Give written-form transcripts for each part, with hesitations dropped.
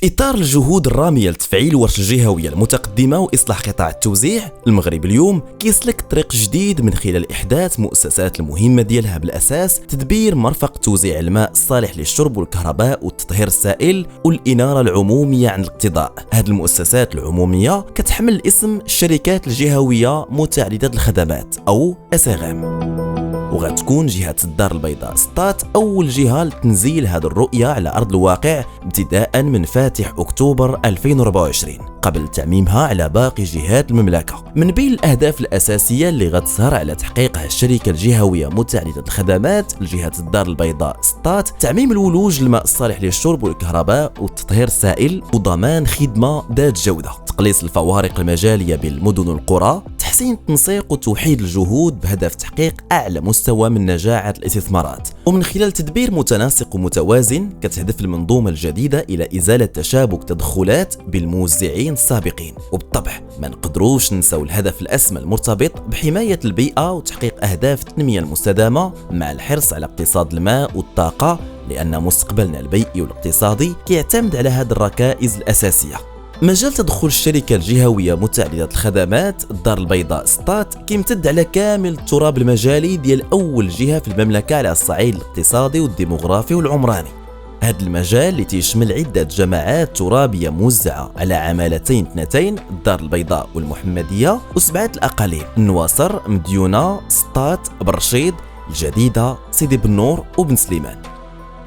في إطار الجهود الرامية لتفعيل ورش الجهوية المتقدمة وإصلاح قطاع التوزيع، المغرب اليوم كيسلك طريق جديد من خلال إحداث مؤسسات المهمة ديالها بالأساس تدبير مرفق توزيع الماء الصالح للشرب والكهرباء والتطهير السائل والإنارة العمومية عند الاقتضاء. هذه المؤسسات العمومية كتحمل اسم الشركات الجهوية متعددة الخدمات أو SRM، وغتكون جهة الدار البيضاء سطات أول جهة لتنزيل هذه الرؤية على أرض الواقع ابتداء من فاتح أكتوبر 2024 قبل تعميمها على باقي جهات المملكة. من بين الأهداف الأساسية اللي غتسهر على تحقيقها الشركة الجهوية متعددة الخدمات لجهة الدار البيضاء سطات تعميم الولوج الماء الصالح للشرب والكهرباء والتطهير السائل وضمان خدمة ذات جودة، تقليص الفوارق المجالية بين المدن والقرى، تحسين التنسيق وتوحيد الجهود بهدف تحقيق أعلى مستوى من نجاعة الاستثمارات، ومن خلال تدبير متناسق ومتوازن كتهدف المنظومة الجديدة إلى إزالة تشابك تدخلات بالموزعين السابقين. وبالطبع ما نقدروش ننسوا الهدف الأسمى المرتبط بحماية البيئة وتحقيق أهداف التنمية المستدامة مع الحرص على اقتصاد الماء والطاقة، لأن مستقبلنا البيئي والاقتصادي كيعتمد على هذه الركائز الأساسية. مجال تدخل الشركة الجهوية متعددة الخدمات الدار البيضاء سطات كيمتد على كامل التراب المجالي ديال أول جهة في المملكة على الصعيد الاقتصادي والديموغرافي والعمراني. هذا المجال اللي تيشمل عدة جماعات ترابية موزعة على عمالتين اثنتين، الدار البيضاء والمحمدية، وسبعة الأقاليم: النواصر، مديونة، سطات، برشيد، الجديدة، سيدي بنور وبن سليمان.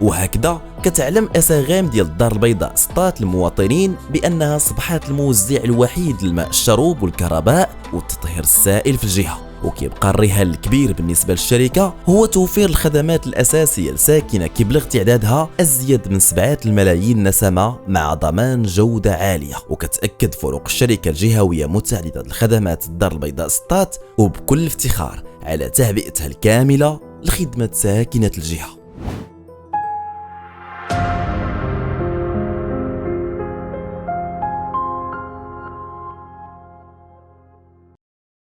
وهكذا كتعلم SRM ديال الدار البيضاء سطات المواطنين بأنها أصبحت الموزع الوحيد للماء الشروب والكهرباء والتطهير السائل في الجهة، وكيبقى الرهان الكبير بالنسبة للشركة هو توفير الخدمات الأساسية لساكنة كيبلغ تعدادها أزيد من 7 ملايين نسمة مع ضمان جودة عالية. وكتأكد فروق الشركة الجهوية متعددة الخدمات الدار البيضاء سطات وبكل افتخار على تعبئتها الكاملة لخدمة ساكنة الجهة.